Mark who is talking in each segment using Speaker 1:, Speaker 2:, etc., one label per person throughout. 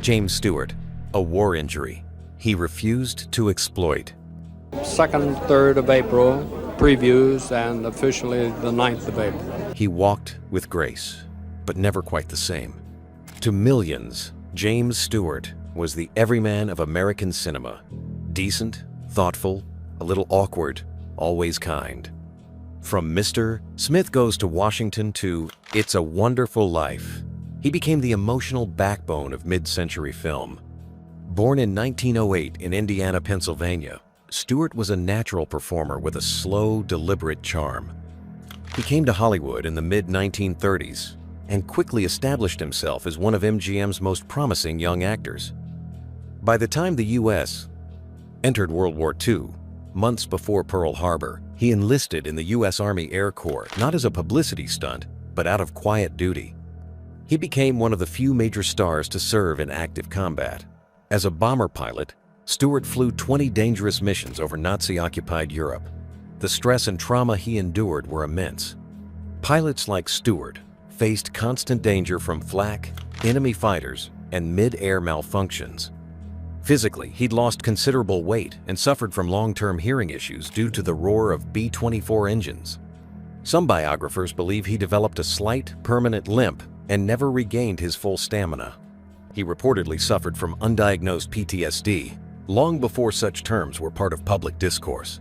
Speaker 1: James Stewart, a war injury he refused to exploit.
Speaker 2: 2nd, 3rd of April, previews, and officially the 9th of April.
Speaker 1: He walked with grace, but never quite the same. To millions, James Stewart was the everyman of American cinema. Decent, thoughtful, a little awkward, always kind. From Mr. Smith Goes to Washington to It's a Wonderful Life, he became the emotional backbone of mid-century film. Born in 1908 in Indiana, Pennsylvania, Stewart was a natural performer with a slow, deliberate charm. He came to Hollywood in the mid-1930s and quickly established himself as one of MGM's most promising young actors. By the time the U.S. entered World War II, months before Pearl Harbor, he enlisted in the U.S. Army Air Corps, not as a publicity stunt, but out of quiet duty. He became one of the few major stars to serve in active combat. As a bomber pilot, Stewart flew 20 dangerous missions over Nazi-occupied Europe. The stress and trauma he endured were immense. Pilots like Stewart faced constant danger from flak, enemy fighters, and mid-air malfunctions. Physically, he'd lost considerable weight and suffered from long-term hearing issues due to the roar of B-24 engines. Some biographers believe he developed a slight, permanent limp and never regained his full stamina. He reportedly suffered from undiagnosed PTSD, long before such terms were part of public discourse.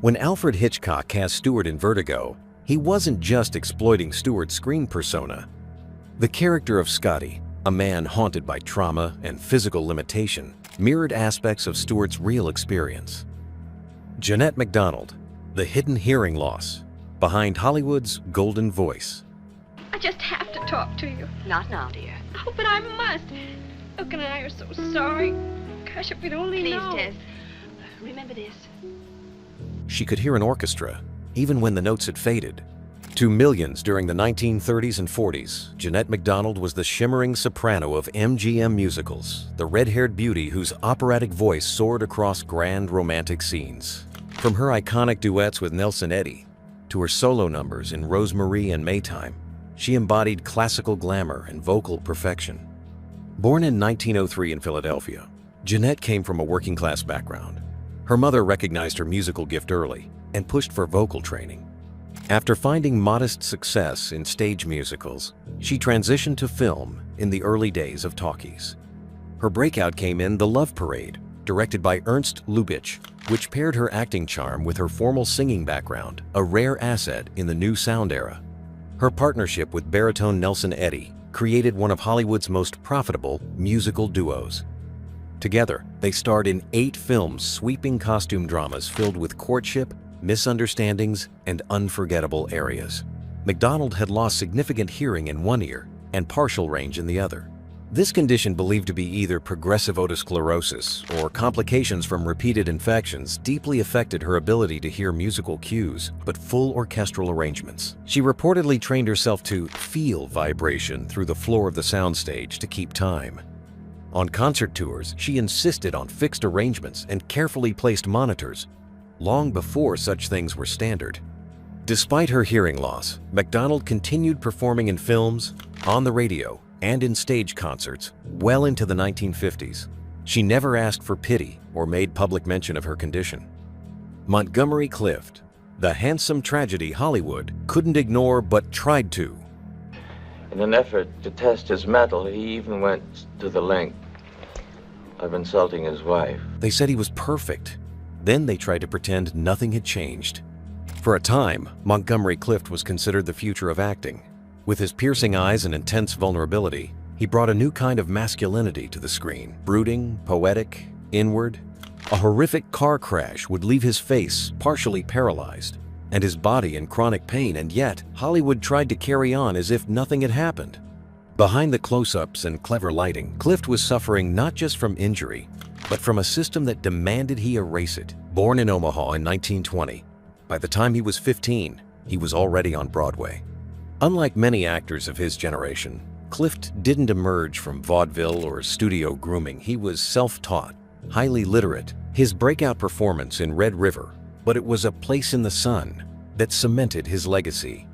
Speaker 1: When Alfred Hitchcock cast Stewart in Vertigo, he wasn't just exploiting Stewart's screen persona. The character of Scotty, a man haunted by trauma and physical limitation, mirrored aspects of Stewart's real experience. Janette McDonald, the hidden hearing loss behind Hollywood's golden voice.
Speaker 3: I just have to talk to you.
Speaker 4: Not now, dear.
Speaker 3: Oh, but I must. Look and I are so sorry. Gosh, if we'd only
Speaker 4: Please,
Speaker 3: known.
Speaker 4: Tess. Remember this.
Speaker 1: She could hear an orchestra, even when the notes had faded. To millions during the 1930s and 40s, Janette McDonald was the shimmering soprano of MGM musicals, the red-haired beauty whose operatic voice soared across grand romantic scenes. From her iconic duets with Nelson Eddy to her solo numbers in Rosemarie and Maytime, she embodied classical glamour and vocal perfection. Born in 1903 in Philadelphia, Janette came from a working-class background. Her mother recognized her musical gift early and pushed for vocal training. After finding modest success in stage musicals, she transitioned to film in the early days of talkies. Her breakout came in The Love Parade, directed by Ernst Lubitsch, which paired her acting charm with her formal singing background, a rare asset in the new sound era. Her partnership with baritone Nelson Eddy created one of Hollywood's most profitable musical duos. Together, they starred in 8 films, sweeping costume dramas filled with courtship, misunderstandings, and unforgettable areas. McDonald had lost significant hearing in one ear and partial range in the other. This condition, believed to be either progressive otosclerosis or complications from repeated infections, deeply affected her ability to hear musical cues, but full orchestral arrangements. She reportedly trained herself to feel vibration through the floor of the soundstage to keep time. On concert tours, she insisted on fixed arrangements and carefully placed monitors, long before such things were standard. Despite her hearing loss, McDonald continued performing in films, on the radio, and in stage concerts well into the 1950s. She never asked for pity or made public mention of her condition. Montgomery Clift, the handsome tragedy Hollywood couldn't ignore but tried to.
Speaker 5: In an effort to test his mettle, he even went to the length of insulting his wife.
Speaker 1: They said he was perfect. Then they tried to pretend nothing had changed. For a time, Montgomery Clift was considered the future of acting. With his piercing eyes and intense vulnerability, he brought a new kind of masculinity to the screen. Brooding, poetic, inward. A horrific car crash would leave his face partially paralyzed and his body in chronic pain, and yet Hollywood tried to carry on as if nothing had happened. Behind the close-ups and clever lighting, Clift was suffering not just from injury, but from a system that demanded he erase it. Born in Omaha in 1920, by the time he was 15, he was already on Broadway. Unlike many actors of his generation, Clift didn't emerge from vaudeville or studio grooming. He was self-taught, highly literate. His breakout performance in Red River, but it was A Place in the Sun that cemented his legacy.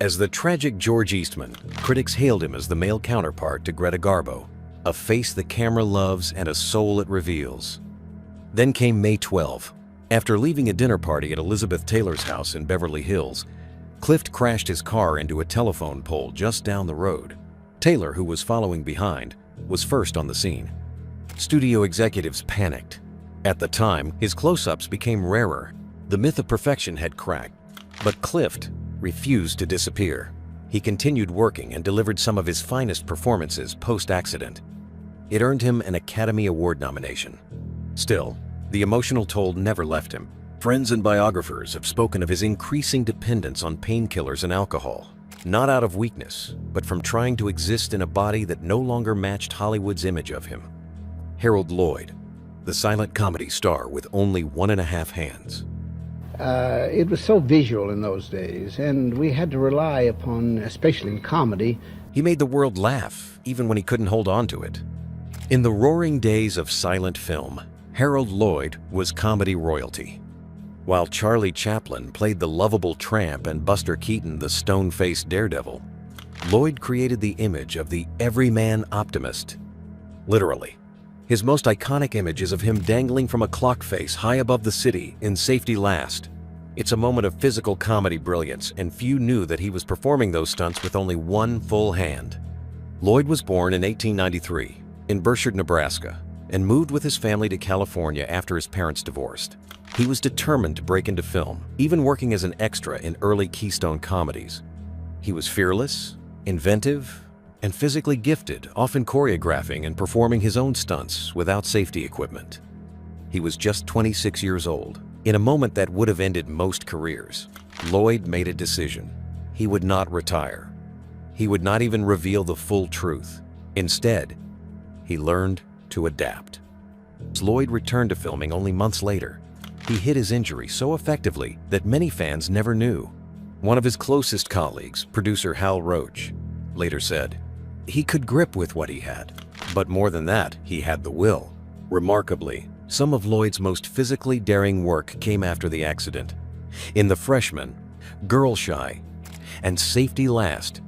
Speaker 1: As the tragic George Eastman, critics hailed him as the male counterpart to Greta Garbo. a face the camera loves and a soul it reveals. Then came May 12. After leaving a dinner party at Elizabeth Taylor's house in Beverly Hills, Clift crashed his car into a telephone pole just down the road. Taylor, who was following behind, was first on the scene. Studio executives panicked. At the time, his close-ups became rarer. The myth of perfection had cracked. But Clift refused to disappear. He continued working and delivered some of his finest performances post-accident. It earned him an Academy Award nomination. Still, the emotional toll never left him. Friends and biographers have spoken of his increasing dependence on painkillers and alcohol, not out of weakness, but from trying to exist in a body that no longer matched Hollywood's image of him. Harold Lloyd, the silent comedy star with only 1.5 hands.
Speaker 6: It was so visual in those days, and we had to rely upon, especially in comedy.
Speaker 1: He made the world laugh, even when he couldn't hold on to it. In the roaring days of silent film, Harold Lloyd was comedy royalty. While Charlie Chaplin played the lovable tramp and Buster Keaton the stone-faced daredevil, Lloyd created the image of the everyman optimist. Literally. His most iconic image is of him dangling from a clock face high above the city in Safety Last. It's a moment of physical comedy brilliance, and few knew that he was performing those stunts with only one full hand. Lloyd was born in 1893 in Berkshire, Nebraska, and moved with his family to California after his parents divorced. He was determined to break into film, even working as an extra in early Keystone comedies. He was fearless, inventive, and physically gifted, often choreographing and performing his own stunts without safety equipment. He was just 26 years old. In a moment that would have ended most careers, Lloyd made a decision. He would not retire. He would not even reveal the full truth. Instead, he learned to adapt. Lloyd returned to filming only months later. He hid his injury so effectively that many fans never knew. One of his closest colleagues, producer Hal Roach, later said, "He could grip with what he had, but more than that, he had the will." Remarkably, some of Lloyd's most physically daring work came after the accident. In The Freshman, Girl Shy, and Safety Last,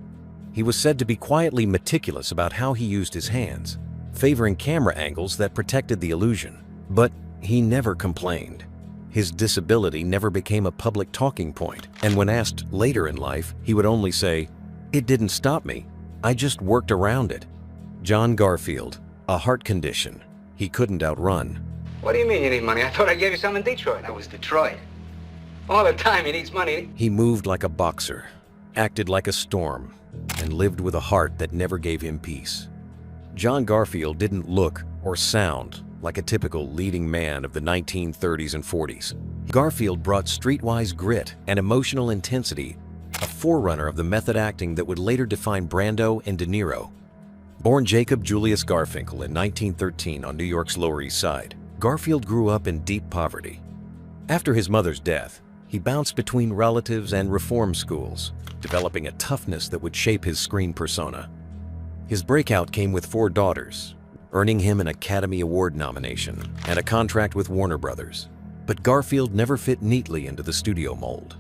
Speaker 1: he was said to be quietly meticulous about how he used his hands, favoring camera angles that protected the illusion. But he never complained. His disability never became a public talking point, and when asked later in life, he would only say, "It didn't stop me. I just worked around it." John Garfield, a heart condition he couldn't outrun.
Speaker 7: What do you mean you need money? I thought I gave you some in Detroit. That was Detroit. All the time he needs money.
Speaker 1: He moved like a boxer, acted like a storm, and lived with a heart that never gave him peace. John Garfield didn't look or sound like a typical leading man of the 1930s and 40s. Garfield brought streetwise grit and emotional intensity, a forerunner of the method acting that would later define Brando and De Niro. Born Jacob Julius Garfinkel in 1913 on New York's Lower East Side, Garfield grew up in deep poverty. After his mother's death, he bounced between relatives and reform schools, developing a toughness that would shape his screen persona. His breakout came with 4 daughters, earning him an Academy Award nomination and a contract with Warner Brothers. But Garfield never fit neatly into the studio mold.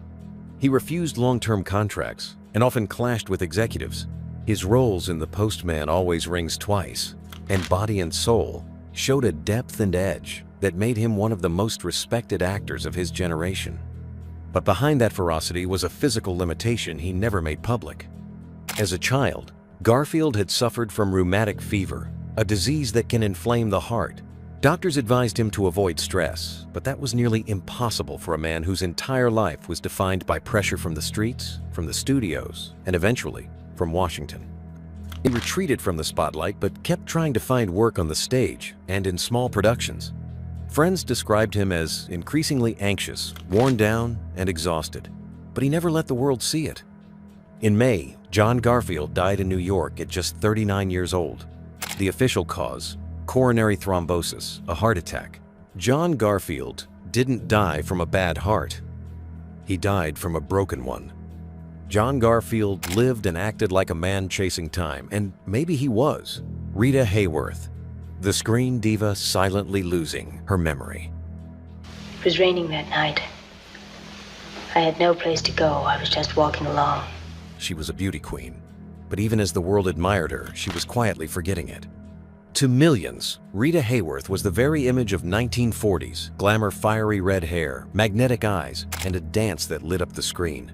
Speaker 1: He refused long-term contracts and often clashed with executives. His roles in The Postman Always Rings Twice and Body and Soul showed a depth and edge that made him one of the most respected actors of his generation. But behind that ferocity was a physical limitation he never made public. As a child, Garfield had suffered from rheumatic fever, a disease that can inflame the heart. Doctors advised him to avoid stress, but that was nearly impossible for a man whose entire life was defined by pressure from the streets, from the studios, and eventually from Washington. He retreated from the spotlight but kept trying to find work on the stage and in small productions. Friends described him as increasingly anxious, worn down, and exhausted, but he never let the world see it. In May, John Garfield died in New York at just 39 years old. The official cause, coronary thrombosis, a heart attack. John Garfield didn't die from a bad heart. He died from a broken one. John Garfield lived and acted like a man chasing time, and maybe he was. Rita Hayworth, the screen diva silently losing her memory.
Speaker 4: It was raining that night. I had no place to go. I was just walking along.
Speaker 1: She was a beauty queen, but even as the world admired her, she was quietly forgetting it. To millions, Rita Hayworth was the very image of 1940s, glamour, fiery red hair, magnetic eyes, and a dance that lit up the screen.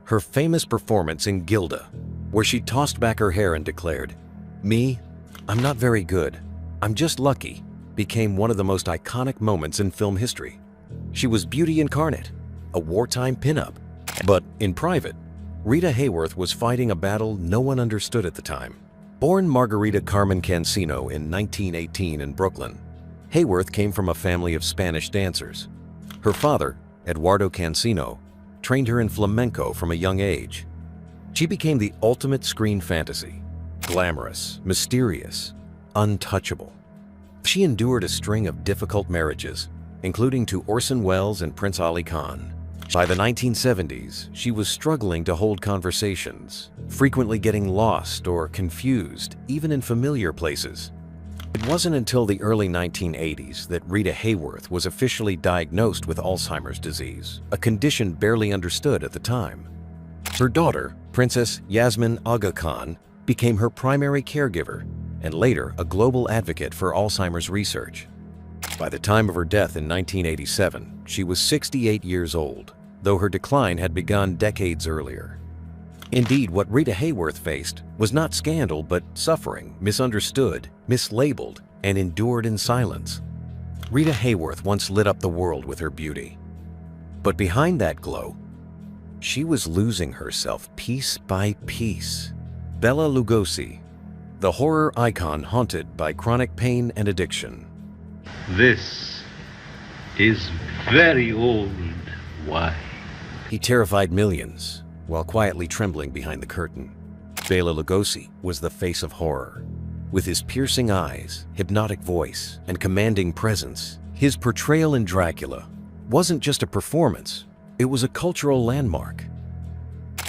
Speaker 1: Her famous performance in Gilda, where she tossed back her hair and declared, "Me? I'm not very good. I'm just lucky," became one of the most iconic moments in film history. She was beauty incarnate, a wartime pinup. But in private, Rita Hayworth was fighting a battle no one understood at the time. Born Margarita Carmen Cancino in 1918 in Brooklyn, Hayworth came from a family of Spanish dancers. Her father, Eduardo Cancino, trained her in flamenco from a young age. She became the ultimate screen fantasy, glamorous, mysterious, untouchable. She endured a string of difficult marriages, including to Orson Welles and Prince Ali Khan. By the 1970s, she was struggling to hold conversations, frequently getting lost or confused, even in familiar places. It wasn't until the early 1980s that Rita Hayworth was officially diagnosed with Alzheimer's disease, a condition barely understood at the time. Her daughter, Princess Yasmin Aga Khan, became her primary caregiver and later a global advocate for Alzheimer's research. By the time of her death in 1987, she was 68 years old, though her decline had begun decades earlier. Indeed, what Rita Hayworth faced was not scandal but suffering, misunderstood, mislabeled, and endured in silence. Rita Hayworth once lit up the world with her beauty. But behind that glow, she was losing herself piece by piece. Bela Lugosi, the horror icon haunted by chronic pain and addiction.
Speaker 8: This is very old wine.
Speaker 1: He terrified millions while quietly trembling behind the curtain. Bela Lugosi was the face of horror. With his piercing eyes, hypnotic voice, and commanding presence, his portrayal in Dracula wasn't just a performance, it was a cultural landmark.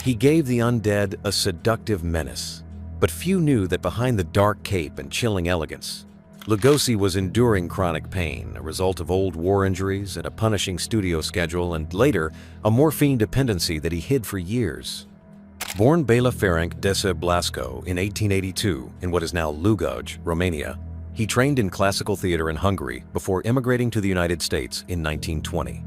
Speaker 1: He gave the undead a seductive menace, but few knew that behind the dark cape and chilling elegance, Lugosi was enduring chronic pain, a result of old war injuries and a punishing studio schedule, and later, a morphine dependency that he hid for years. Born Bela Ferenc Dese Blasco in 1882 in what is now Lugoj, Romania, he trained in classical theater in Hungary before immigrating to the United States in 1920.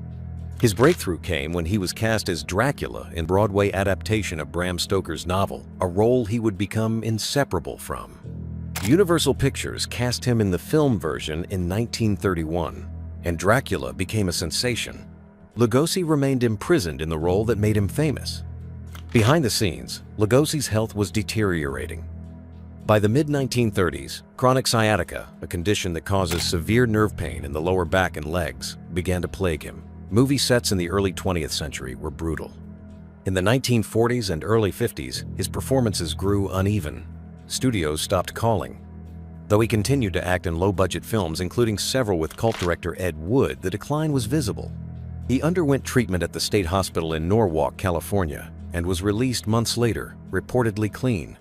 Speaker 1: His breakthrough came when he was cast as Dracula in Broadway adaptation of Bram Stoker's novel, a role he would become inseparable from. Universal Pictures cast him in the film version in 1931, and Dracula became a sensation. Lugosi remained imprisoned in the role that made him famous. Behind the scenes, Lugosi's health was deteriorating. By the mid-1930s, chronic sciatica, a condition that causes severe nerve pain in the lower back and legs, began to plague him. Movie sets in the early 20th century were brutal. In the 1940s and early 50s, his performances grew uneven. Studios stopped calling. Though he continued to act in low-budget films, including several with cult director Ed Wood, the decline was visible. He underwent treatment at the state hospital in Norwalk, California, and was released months later, reportedly clean.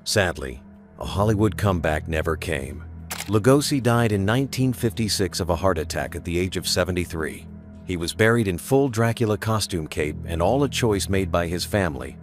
Speaker 1: Sadly, a Hollywood comeback never came. Lugosi died in 1956 of a heart attack at the age of 73. He was buried in full Dracula costume cape and all a choice made by his family,